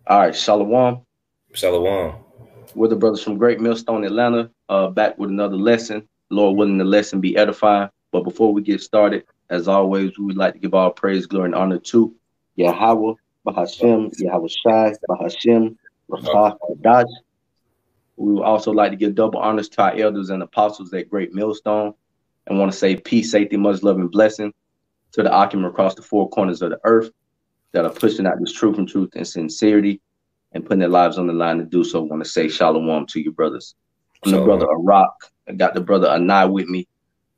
All right, Shalom. Shalom. We're the brothers from Great Millstone, Atlanta, back with another lesson. Lord willing, the lesson be edifying. But before we get started, as always, we would like to give all praise, glory, and honor to Yahweh, Bahashem, Yahweh Shai, Bahashem, Racha, Kadash. We would also like to give double honors to our elders and apostles at Great Millstone, and want to say peace, safety, much love, and blessing to the Akim across the four corners of the earth that are pushing out this truth and sincerity and putting their lives on the line to do so. I want to say shalom to you, brothers. I'm the brother Arak. I got the brother Anai with me.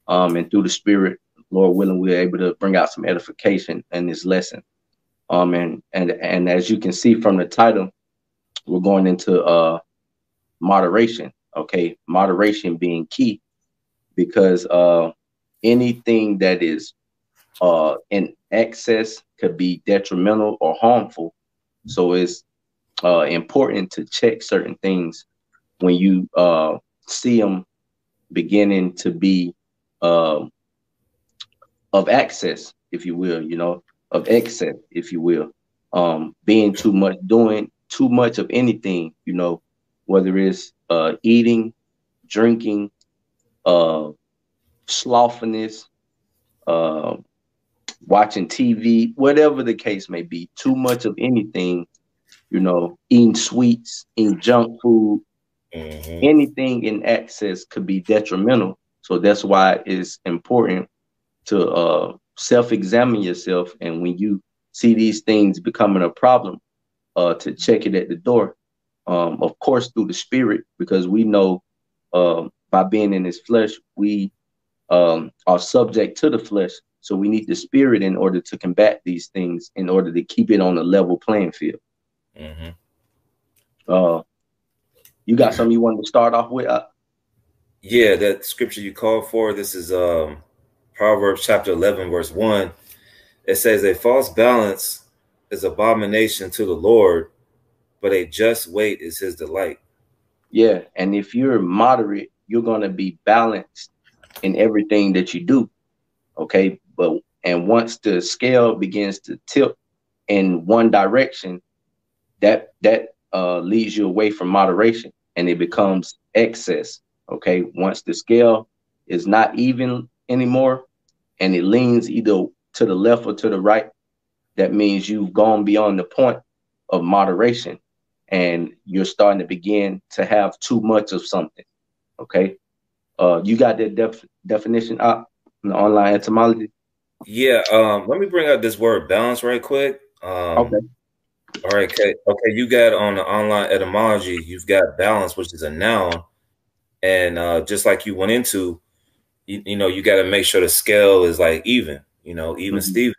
And through the spirit, Lord willing, we're able to bring out some edification in this lesson. And as you can see from the title, we're going into moderation. Okay, moderation being key, because anything that is in excess could be detrimental or harmful. So it's important to check certain things when you see them beginning to be of access, if you will, of excess, if you will, being too much, doing too much of anything, whether it's eating, drinking, slothfulness, watching TV, whatever the case may be, too much of anything, eating sweets, eating junk food, anything in excess could be detrimental. So that's why it's important to self-examine yourself. And when you see these things becoming a problem, to check it at the door, of course, through the spirit, because we know by being in this flesh, we are subject to the flesh. So we need the spirit in order to combat these things, in order to keep it on a level playing field. You got something you wanted to start off with? Yeah, that scripture you called for, this is Proverbs chapter 11, verse 1. It says, a false balance is abomination to the Lord, but a just weight is his delight. Yeah, and if you're moderate, you're going to be balanced in everything that you do. Okay, and once the scale begins to tilt in one direction, that leads you away from moderation, and it becomes excess. Okay, once the scale is not even anymore, and it leans either to the left or to the right, that means you've gone beyond the point of moderation, and you're starting to begin to have too much of something. Okay, you got that definition up in the online etymology? Yeah, let me bring up this word balance right quick. Okay. All right, okay. You got on the online etymology, you've got balance, which is a noun. And just like you went into, you got to make sure the scale is like even, even Steven.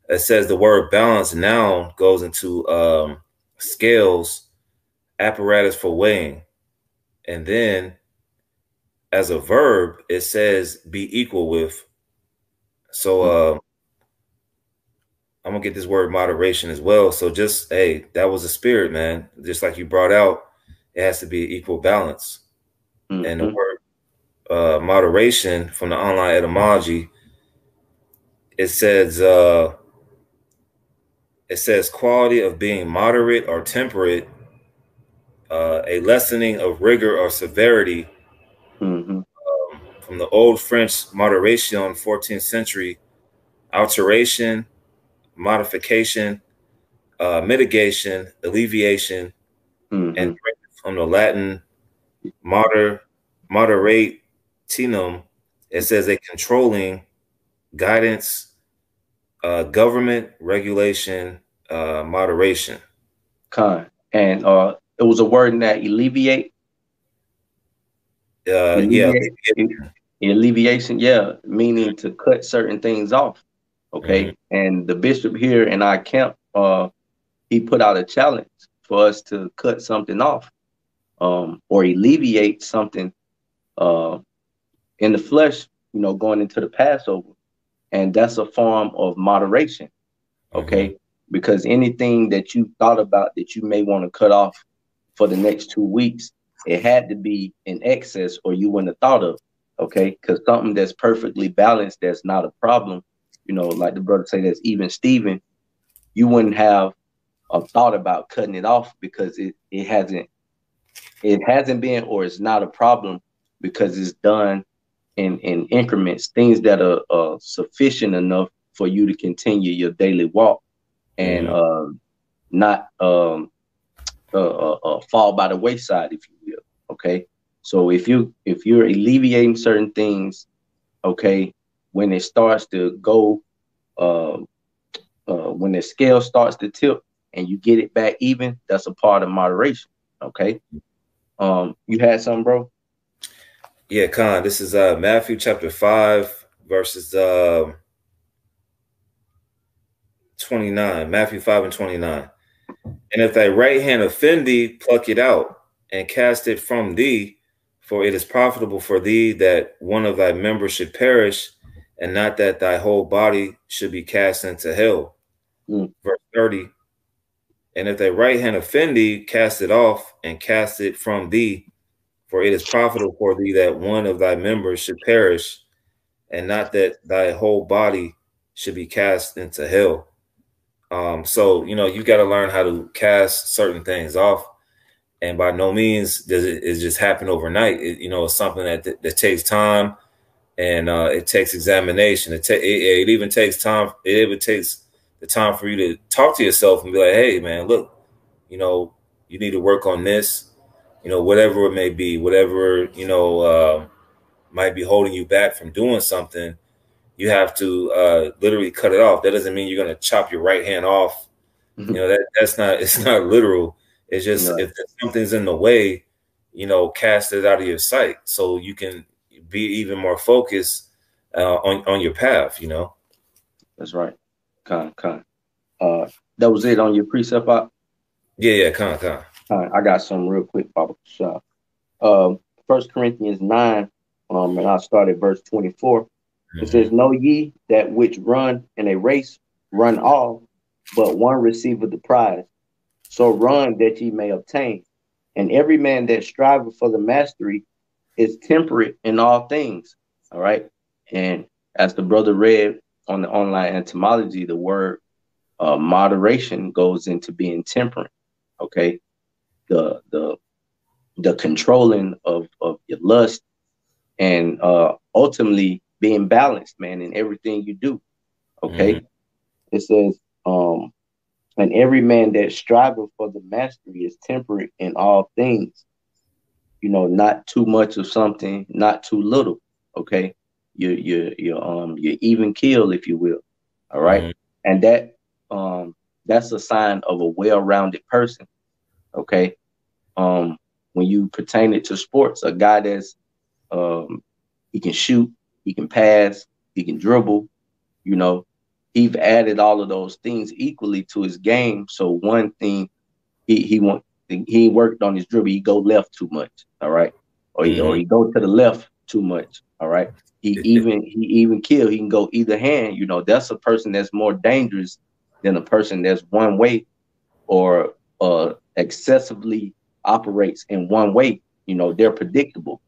It says the word balance noun goes into scales, apparatus for weighing. And then as a verb, it says be equal with. So I'm gonna get this word moderation as well. So just, hey, that was a spirit, man. Just like you brought out, it has to be equal balance. And the word moderation from the online etymology, it says quality of being moderate or temperate, a lessening of rigor or severity. From the old French moderation, 14th century, alteration, modification, mitigation, alleviation, and from the Latin moderatinum, it says a controlling, guidance, government, regulation, moderation. And it was a word in that alleviate. Alleviation, yeah, meaning to cut certain things off. Okay, and the bishop here in our camp, he put out a challenge for us to cut something off, or alleviate something in the flesh, going into the Passover, and that's a form of moderation. Okay, because anything that you thought about that you may want to cut off for the next 2 weeks, it had to be in excess, or you wouldn't have thought of. Okay, because something that's perfectly balanced, that's not a problem, like the brother say, that's even Steven, you wouldn't have thought about cutting it off because it hasn't been, or it's not a problem because it's done in increments, things that are sufficient enough for you to continue your daily walk and not fall by the wayside, if you will. Okay, so if you're alleviating certain things, okay, when it starts to go, when the scale starts to tip and you get it back even, that's a part of moderation. Okay, you had something, bro? Yeah, Khan. This is Matthew chapter 5, verses 29. Matthew 5 and 29. And if thy right hand offend thee, pluck it out and cast it from thee, for it is profitable for thee that one of thy members should perish, and not that thy whole body should be cast into hell. Verse 30. And if thy right hand offend thee, cast it off and cast it from thee, for it is profitable for thee that one of thy members should perish, and not that thy whole body should be cast into hell. So, you got to learn how to cast certain things off. And by no means does it just happen overnight. It's something that takes time, and it takes examination. It even takes time. It even takes the time for you to talk to yourself and be like, hey, man, look, you need to work on this, whatever it may be, whatever, might be holding you back from doing something. You have to literally cut it off. That doesn't mean you're going to chop your right hand off. It's not literal. It's just if something's in the way, cast it out of your sight so you can be even more focused on your path. That's right. Con. That was it on your precept, Pop? Yeah, con. I got some real quick, Papa Shah. 1 Corinthians 9, and I'll start at verse 24. It says, know ye that which run in a race run all, but one receiveth the prize. So run that ye may obtain. And every man that striveth for the mastery is temperate in all things. All right. And as the brother read on the online etymology, the word moderation goes into being temperate. Okay. The controlling of your lust and ultimately being balanced, man, in everything you do. Okay. It says, and every man that striveth for the mastery is temperate in all things. Not too much of something, not too little. Okay. You're even keel, if you will. All right. And that's a sign of a well-rounded person. Okay. When you pertain it to sports, a guy that's he can shoot, he can pass, he can dribble, he's added all of those things equally to his game. So one thing he worked on his dribble, he go left too much, all right, or he go to the left too much, all right. He even kill. He can go either hand. That's a person that's more dangerous than a person that's one way or excessively operates in one way. They're predictable,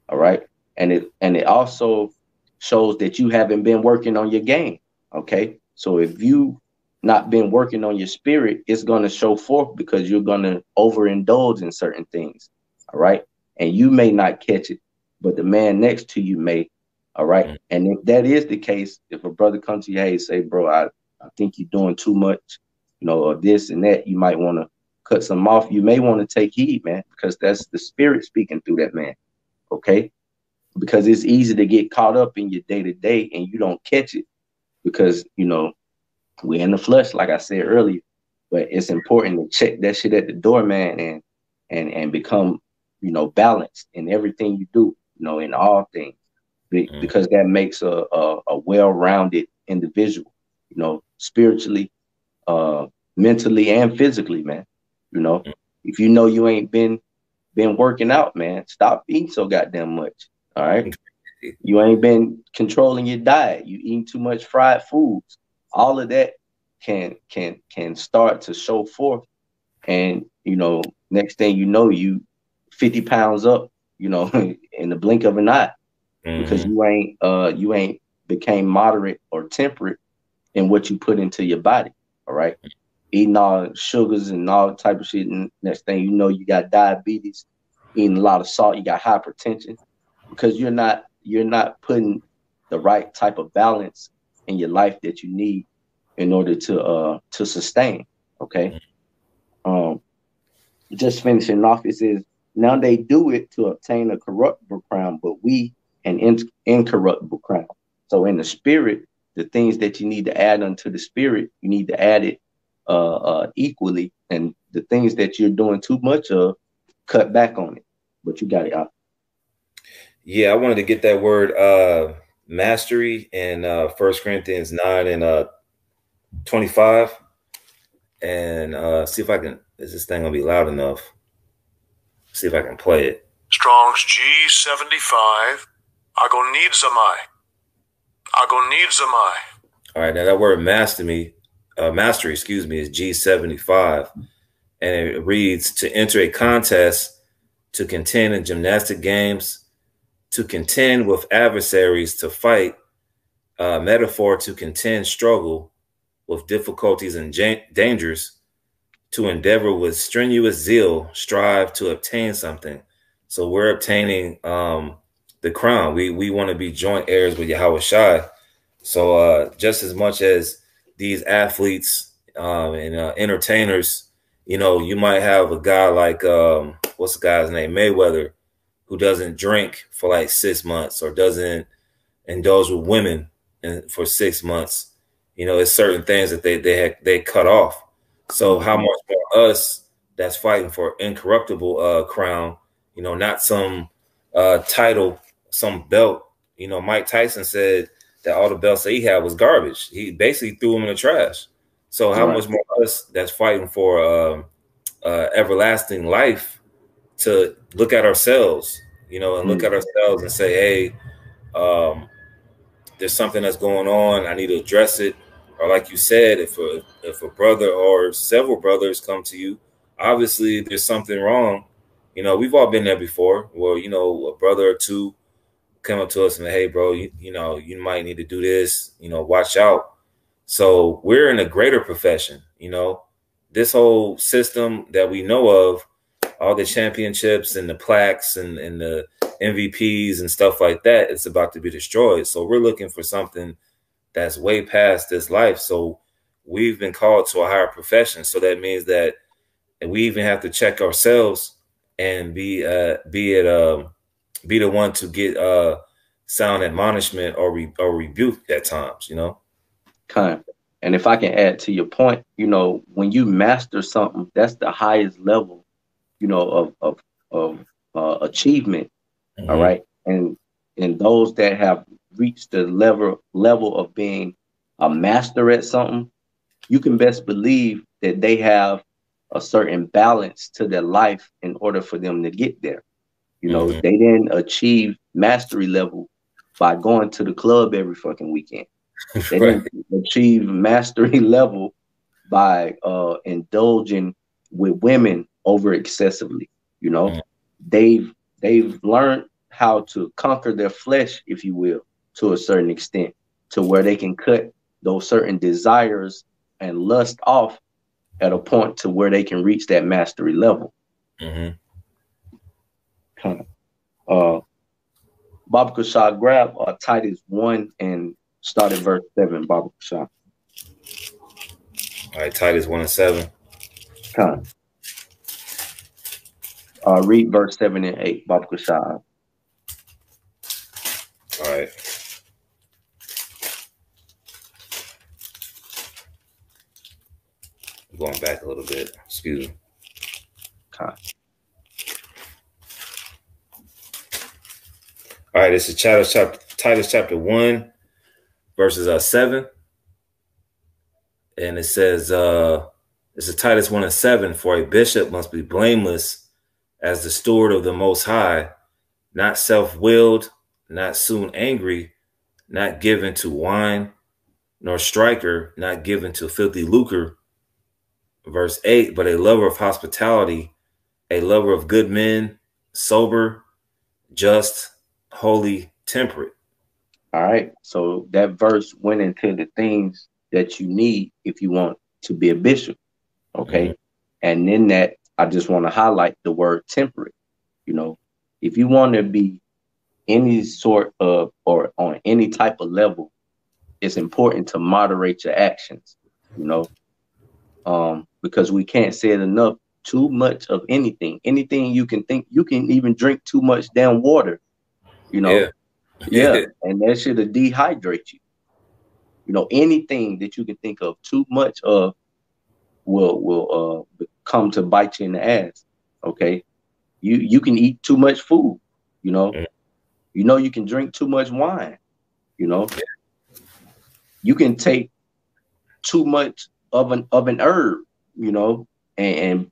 all right, and it also shows that you haven't been working on your game. Okay. So if you not been working on your spirit, it's going to show forth because you're going to overindulge in certain things. All right. And you may not catch it, but the man next to you may. All right. And if that is the case, if a brother comes to you, hey, say, bro, I think you're doing too much, or this and that, you might want to cut some off. You may want to take heed, man, because that's the spirit speaking through that man. Okay. Because it's easy to get caught up in your day to day and you don't catch it because, we're in the flesh, like I said earlier, but it's important to check that shit at the door, man, and become, balanced in everything you do, in all things, because that makes a well-rounded individual, spiritually, mentally and physically, man. If you ain't been working out, man, stop eating so goddamn much. All right. You ain't been controlling your diet. You eating too much fried foods. All of that can start to show forth. And, next thing you know, you 50 pounds up, in the blink of an eye, because you ain't became moderate or temperate in what you put into your body. All right. eating all sugars and all type of shit. And next thing you know, you got diabetes, eating a lot of salt, you got hypertension, because you're not putting the right type of balance in your life that you need in order to sustain. Okay. Um, just finishing off, it says, now they do it to obtain a corruptible crown, but we an incorruptible crown. So in the spirit, the things that you need to add unto the spirit, you need to add it equally. And the things that you're doing too much of, cut back on it. But you got it out. Yeah, I wanted to get that word mastery in 1 Corinthians 9 and 25. And see if I can, is this thing gonna be loud enough? See if I can play it. Strong's G75. Agonizamai. Agonizamai. All right, now that word mastery, excuse me, is G75. And it reads, to enter a contest, to contend in gymnastic games, to contend with adversaries, to fight, metaphor, to contend, struggle with difficulties and dangers, to endeavor with strenuous zeal, strive to obtain something. So we're obtaining the crown. We want to be joint heirs with Yahweh Shai. So just as much as these athletes and entertainers, you know, you might have a guy like, what's the guy's name, Mayweather, who doesn't drink for like 6 months or doesn't indulge with women for 6 months. You know, it's certain things that they cut off. So how much more us that's fighting for incorruptible crown, you know, not some title, some belt. You know, Mike Tyson said that all the belts that he had was garbage. He basically threw them in the trash. So how much more us that's fighting for everlasting life to look at ourselves, you know, and look at ourselves and say, hey, there's something that's going on. I need to address it. Or like you said, if a brother or several brothers come to you, obviously there's something wrong. You know, we've all been there before. Well, you know, a brother or two come up to us and say, hey, bro, you know, you might need to do this, you know, watch out. So we're in a greater profession, you know, this whole system that we know of, all the championships and the plaques and the MVPs and stuff like that, it's about to be destroyed. So we're looking for something that's way past this life. So we've been called to a higher profession. So that means that we even have to check ourselves and be the one to get sound admonishment or rebuke at times, you know. Kind. And if I can add to your point, you know, when you master something, that's the highest level, you know, of achievement. Mm-hmm. All right. And those that have reached the level of being a master at something, you can best believe that they have a certain balance to their life in order for them to get there. You know, they didn't achieve mastery level by going to the club every fucking weekend. They didn't achieve mastery level by indulging with women over excessively. You know, they've learned how to conquer their flesh, if you will, to a certain extent, to where they can cut those certain desires and lust off at a point to where they can reach that mastery level. Baba Kushah, grab Titus 1 and start at verse 7, Baba Kushah. All right, Titus 1 and 7. Read verse 7 and 8, Baba Kushah. All right. I'm going back a little bit. Excuse me. All right, this is Titus chapter 1, verses 7. And it says, this is Titus 1 and 7, for a bishop must be blameless as the steward of the Most High, not self-willed, not soon angry, not given to wine, nor striker, not given to filthy lucre. Verse 8, but a lover of hospitality, a lover of good men, sober, just, holy, temperate. All right. So that verse went into the things that you need if you want to be a bishop. Okay. And in that, I just want to highlight the word temperate. You know, if you want to be any sort of or on any type of level, it's important to moderate your actions, you know, because we can't say it enough. Too much of anything you can think, you can even drink too much damn water, you know. Yeah, and that should dehydrate you. You know, anything that you can think of too much of will come to bite you in the ass. Okay, you can eat too much food, you know. You know, you can drink too much wine, you know. You can take too much of an herb, you know, and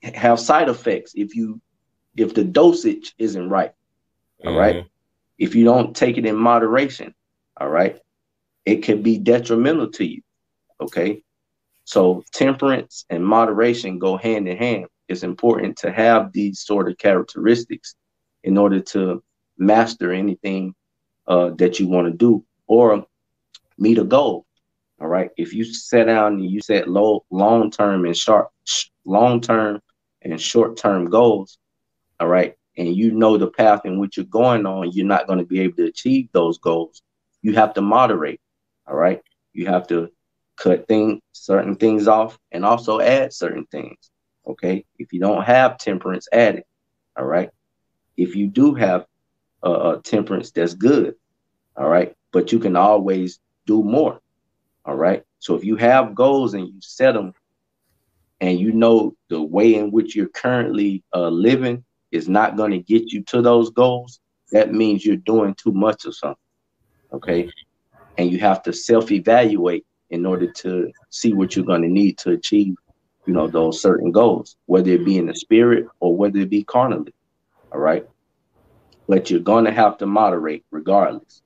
have side effects if the dosage isn't right. All right. If you don't take it in moderation, all right, it can be detrimental to you. Okay. So temperance and moderation go hand in hand. It's important to have these sort of characteristics in order to master anything that you want to do or meet a goal. All right. If you set down and you set long-term and short-term goals, all right, and you know the path in which you're going on, you're not going to be able to achieve those goals. You have to moderate. All right. You have to cut certain things off and also add certain things. Okay. If you don't have temperance, add it. All right. If you do have temperance, that's good. All right. But you can always do more. All right. So if you have goals and you set them and you know the way in which you're currently living is not going to get you to those goals, that means you're doing too much of something. Okay. And you have to self-evaluate in order to see what you're going to need to achieve, you know, those certain goals, whether it be in the spirit or whether it be carnally. All right. But you're going to have to moderate regardless.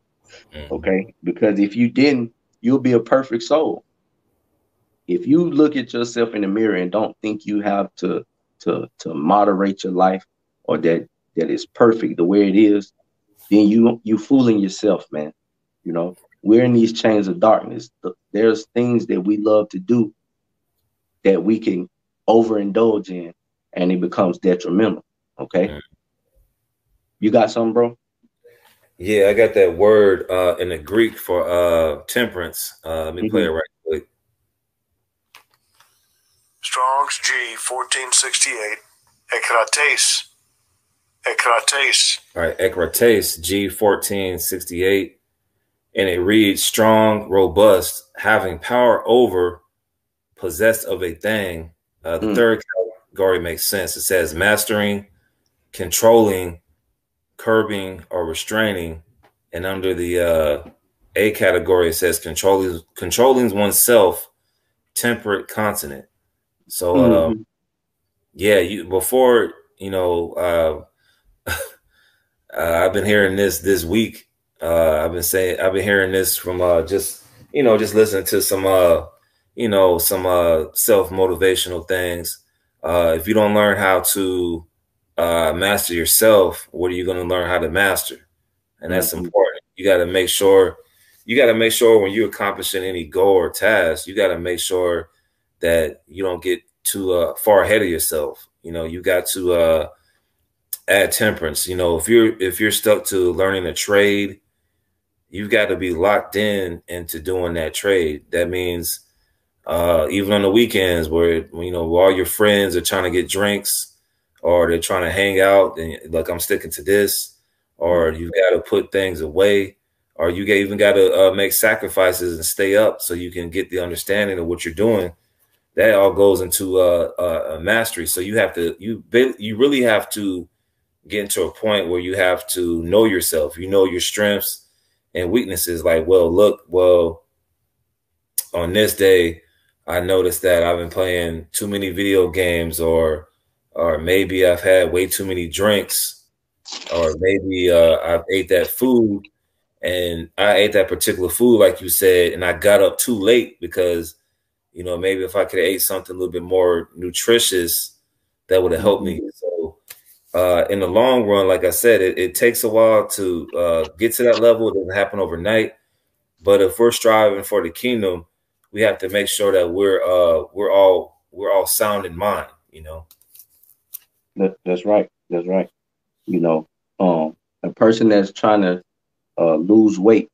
Okay. Because if you didn't, you'll be a perfect soul. If you look at yourself in the mirror and don't think you have to moderate your life or that it's perfect the way it is, then you fooling yourself, man. You know, we're in these chains of darkness. There's things that we love to do that we can overindulge in, and it becomes detrimental. Okay. You got something, bro? Yeah, I got that word in the Greek for temperance. Let me play it right quick. Strong's G 1468. Ekrates. Ekrates. All right, ekrates, G 1468. And it reads strong, robust, having power over, possessed of a thing. The third category makes sense. It says mastering, controlling, curbing, or restraining. And under the A category, it says controlling oneself, temperate, continent. So yeah, before, you know, I've been hearing this week. I've been hearing this from just listening to some self-motivational things. If you don't learn how to master yourself, what are you going to learn how to master? And that's important. You got to make sure when you're accomplishing any goal or task, you got to make sure that you don't get too far ahead of yourself. You know, you got to add temperance. You know, if you're stuck to learning a trade, you've got to be locked into doing that trade. That means even on the weekends where, you know, all your friends are trying to get drinks or they're trying to hang out and like, I'm sticking to this, or you got to put things away, or you even got to make sacrifices and stay up so you can get the understanding of what you're doing. That all goes into a mastery. So you really have to get into a point where you have to know yourself, you know, your strengths and weaknesses. Like, well, on this day, I noticed that I've been playing too many video games, or maybe I've had way too many drinks, or maybe I've ate that food, and I ate that particular food, like you said, and I got up too late because, you know, maybe if I could have ate something a little bit more nutritious, that would have helped me. So in the long run, like I said, it takes a while to get to that level. It doesn't happen overnight. But if we're striving for the kingdom, we have to make sure that we're we're all sound in mind, you know. That's right. That's right. You know, a person that's trying to lose weight,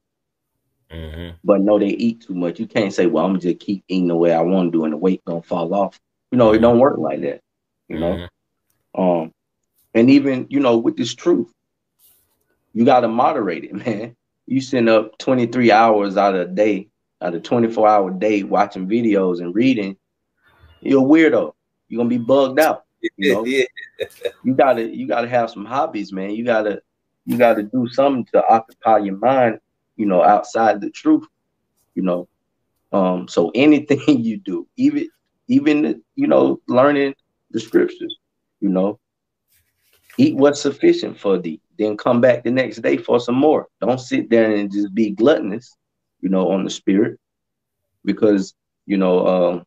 but know they eat too much. You can't say, well, I'm gonna just keep eating the way I want to do and the weight gonna fall off. You know, it don't work like that, you know. And even, you know, with this truth, you gotta moderate it, man. You send up 23 hours out of a day, out of 24-hour day watching videos and reading, you're a weirdo. You're gonna be bugged out, you know. You gotta have some hobbies, man. You gotta do something to occupy your mind, you know, outside the truth, you know. So anything you do, even you know, learning the scriptures, you know, eat what's sufficient for thee, then come back the next day for some more. Don't sit there and just be gluttonous, you know, on the spirit, because, you know,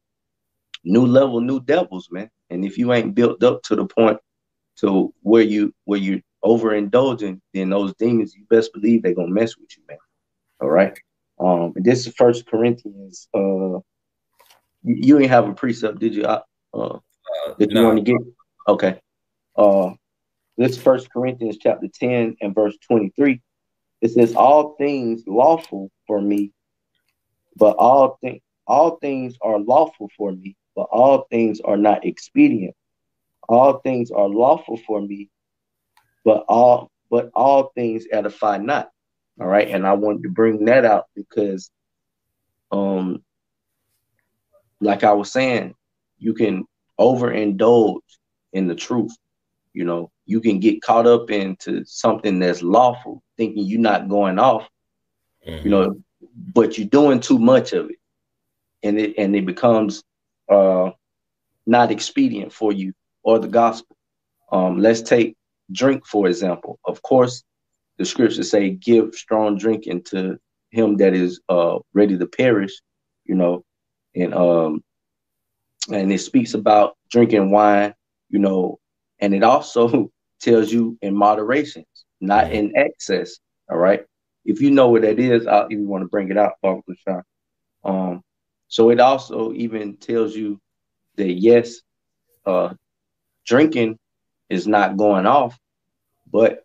new level, new devils, man. And if you ain't built up to the point to where you overindulging, then those demons, you best believe they're gonna mess with you, man. All right. And this is First Corinthians. You ain't have a precept, did you? That you want to get? Okay. This is First Corinthians chapter 10 and verse 23. It says, "All things lawful for me, but all things are lawful for me, but all things are not expedient. All things are lawful for me, but all things edify not." All right. And I wanted to bring that out because, like I was saying, you can overindulge in the truth. You know, you can get caught up into something that's lawful, thinking you're not going off, you know, but you're doing too much of it. And it becomes not expedient for you or the gospel. Let's take drink, for example. Of course, the scriptures say, give strong drink into him that is ready to perish, you know, and it speaks about drinking wine, you know, and it also tells you in moderation, not in excess. All right. If you know what that is, if you want to bring it out, so it also even tells you that, yes, drinking is not going off, but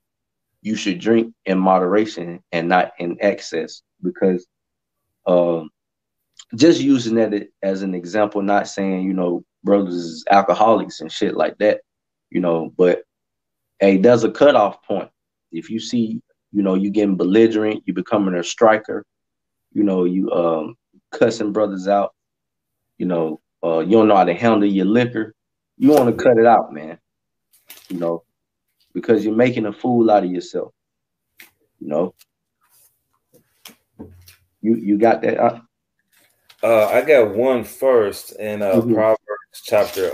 you should drink in moderation and not in excess, because just using that as an example, not saying, you know, brothers is alcoholics and shit like that, you know, but hey, there's a cutoff point. If you see, you know, you getting belligerent, you becoming a striker, you know, you cussing brothers out, you know, you don't know how to handle your liquor, you want to cut it out, man, you know, because you're making a fool out of yourself, you know. You got that? I got one first in Proverbs chapter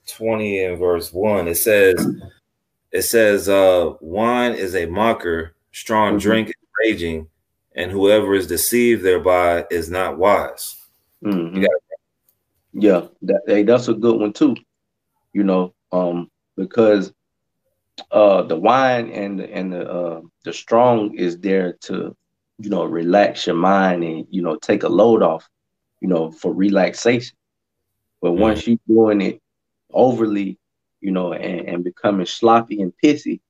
20 and verse 1. It says, wine is a mocker, strong drink is raging, and whoever is deceived thereby is not wise. Yeah, that's a good one too, you know, because the wine and the strong is there to, you know, relax your mind and, you know, take a load off, you know, for relaxation. But once you're doing it overly, you know, and becoming sloppy and pissy,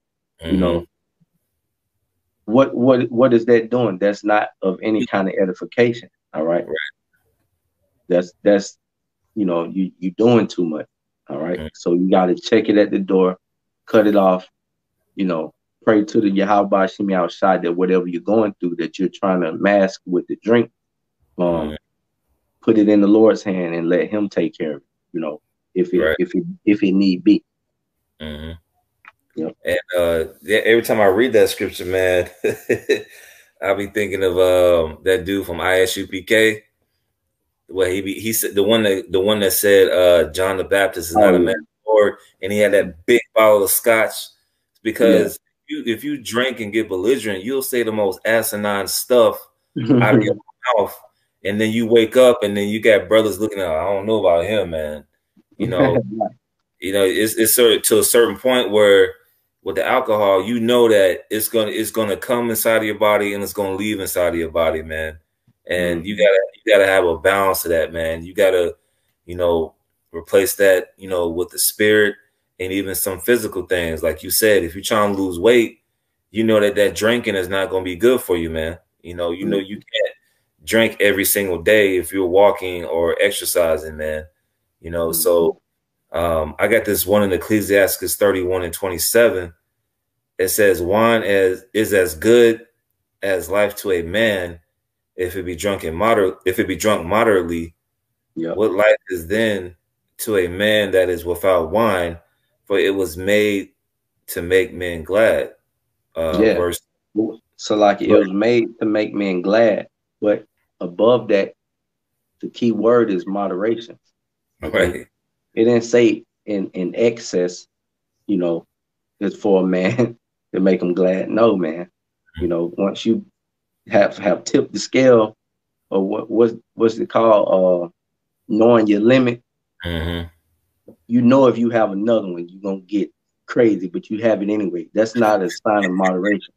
you know, what is that doing? That's not of any kind of edification. All right. That's you know, you doing too much. All right. So you got to check it at the door, cut it off, you know, pray to the Yahweh Shemi outside that whatever you're going through that you're trying to mask with the drink, put it in the Lord's hand and let him take care of it, you know, if it need be. Yep. And every time I read that scripture, man, I'll be thinking of that dude from ISUPK. Well, he said the one that said John the Baptist is not a man of the Lord, and he had that big bottle of scotch, because if you drink and get belligerent, you'll say the most asinine stuff out of your mouth, and then you wake up and then you got brothers looking at, I don't know about him, man. You know, it's to a certain point where with the alcohol, you know that it's gonna come inside of your body and it's gonna leave inside of your body, man. And you gotta have a balance to that, man. You gotta you know, replace that, you know, with the spirit and even some physical things. Like you said, if you're trying to lose weight, you know that drinking is not going to be good for you, man. You know, you can't drink every single day if you're walking or exercising, man. You know, so I got this one in Ecclesiastes 31:27. It says, wine is as good as life to a man if it be drunk moderately. Yep. What life is then to a man that is without wine, for it was made to make men glad. Verse. So like it was made to make men glad, but above that, the key word is moderation. Okay. Right. It didn't say in excess, you know, it's for a man to make him glad. No, man. You know, once you have tipped the scale, or what's it called? Knowing your limit. You know, if you have another one, you're gonna get crazy, but you have it anyway. That's not a sign of moderation.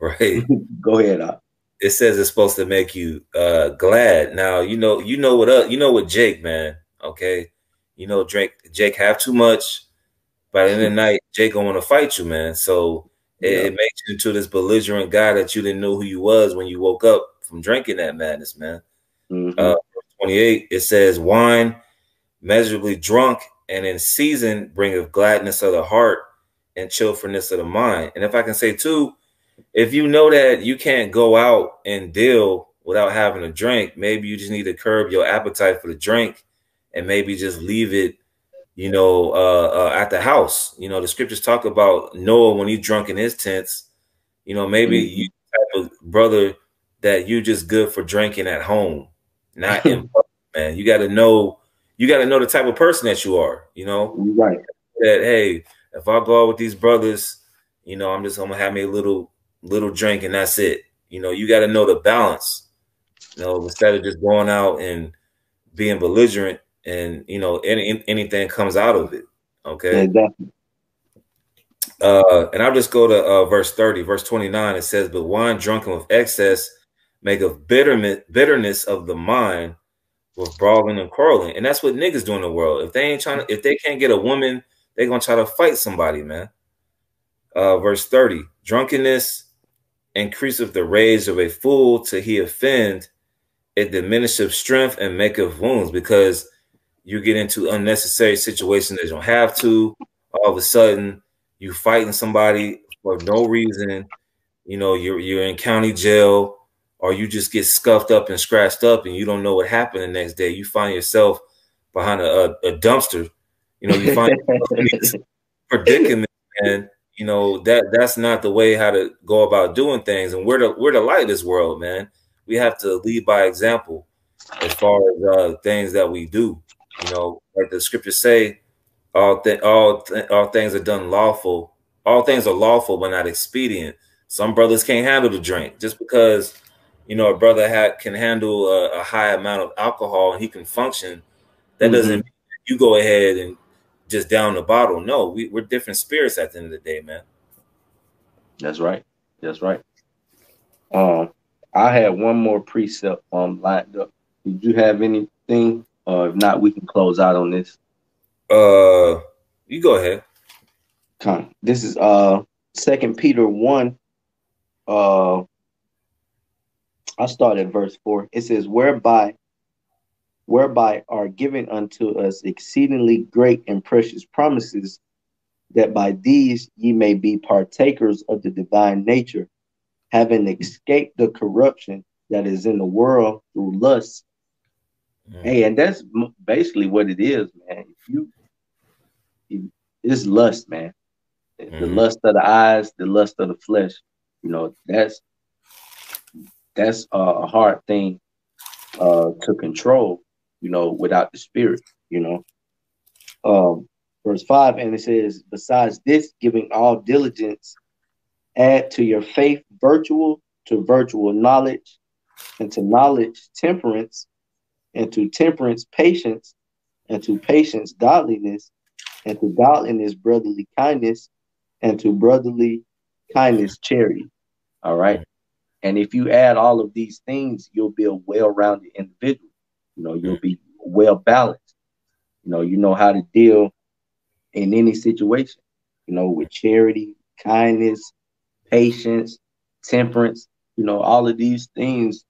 Right. Go ahead. It says it's supposed to make you glad. Now you know what Jake, man. Okay, you know Jake have too much. By the end of the night, Jake gonna want to fight you, man. So it makes you into this belligerent guy that you didn't know who you was when you woke up from drinking that madness, man. 28, it says, wine measurably drunk and in season bringeth gladness of the heart and cheerfulness of the mind. And if I can say too, if you know that you can't go out and deal without having a drink, maybe you just need to curb your appetite for the drink and maybe just leave it, you know, at the house. You know, the scriptures talk about Noah when he's drunk in his tents. You know, maybe you type of brother that you just good for drinking at home, not in public, man. You got to know the type of person that you are, you know, right? That, hey, if I go out with these brothers, you know, I'm just going to have me a little drink and that's it. You know, you got to know the balance, you know, instead of just going out and being belligerent and, you know, anything comes out of it. Okay. Exactly. And I'll just go to verse 30, verse 29. It says, but wine drunken with excess maketh bitterness of the mind with brawling and quarreling. And that's what niggas do in the world. If they can't get a woman, they're going to try to fight somebody, man. Verse 30, drunkenness increaseth the rage of a fool till he offend. It diminisheth strength and maketh wounds, because you get into unnecessary situations that you don't have to. All of a sudden, you fighting somebody for no reason. You know, you're in county jail, or you just get scuffed up and scratched up and you don't know what happened the next day. You find yourself behind a dumpster. You know, you find yourself in this predicament, and you know that's not the way how to go about doing things. And we're the light of this world, man. We have to lead by example as far as things that we do. You know, like the scriptures say, all things are done lawful. All things are lawful, but not expedient. Some brothers can't handle the drink. Just because, you know, a brother can handle a high amount of alcohol and he can function, that doesn't mean you go ahead and just down the bottle. No, we're different spirits at the end of the day, man. That's right. That's right. I had one more precept lined up. Did you have anything? If not, we can close out on this. You go ahead. This is 2 Peter 1. I start at verse 4. It says, whereby are given unto us exceedingly great and precious promises, that by these ye may be partakers of the divine nature, having escaped the corruption that is in the world through lust. Hey, and that's basically what it is, man. It's lust, man. The lust of the eyes, the lust of the flesh. You know, that's a hard thing to control, you know, without the spirit, you know. Verse 5, and it says, besides this, giving all diligence, add to your faith virtual, to virtual knowledge, and to knowledge temperance, and to temperance patience, and to patience godliness, and to godliness brotherly kindness, and to brotherly kindness charity. All right. And if you add all of these things, you'll be a well-rounded individual. You know, you'll be well balanced. You know how to deal in any situation, with charity, kindness, patience, temperance. All of these things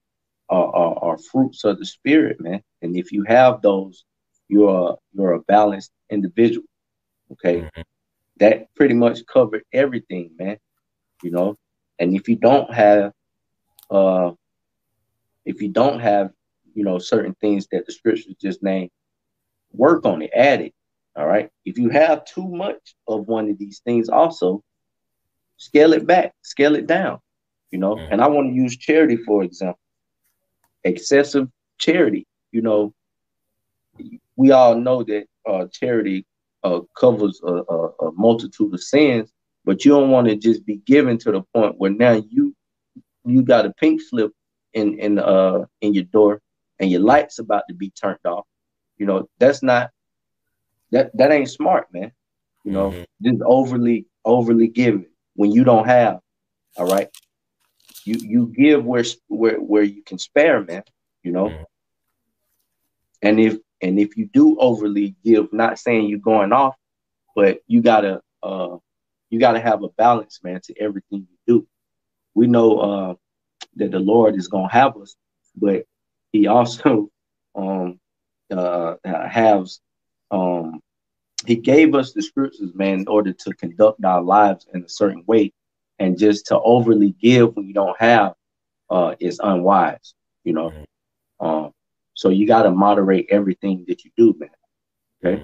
are fruits of the spirit, man. And if you have those, you're a balanced individual. Okay. Mm-hmm. That pretty much covered everything, man. And if you don't have uh certain things that the scriptures just named, work on it, add it. All right. If you have too much of one of these things, also scale it back, scale it down. Mm-hmm. And I want to use charity, for example. Excessive charity. We all know that charity covers a multitude of sins, but you don't want to just be given to the point where now you got a pink slip in your door and your light's about to be turned off. That's not that ain't smart, man. Mm-hmm. Just overly giving when you don't have. All right, you give where you can spare, man. Mm-hmm. And if you do overly give, not saying you're going off, but you gotta have a balance, man, to everything you do. We know that the Lord is gonna have us, but He also has He gave us the scriptures, man, in order to conduct our lives in a certain way, and just to overly give when you don't have is unwise, you know. Mm-hmm. So you got to moderate everything that you do, man. Okay.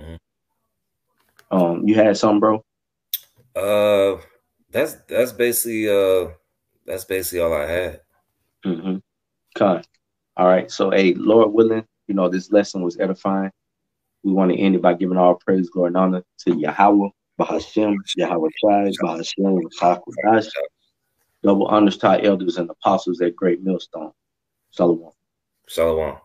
Mm-hmm. You had some, bro. That's basically all I had. Mm-hmm. Okay. All right. So, hey, Lord willing, this lesson was edifying. We want to end it by giving all praise, glory, and honor to Yahweh, Bahashem, Yahweh Shai, Bahashem, Sakudash. Double honors to our elders and apostles at Great Millstone. Shalom. Shalom.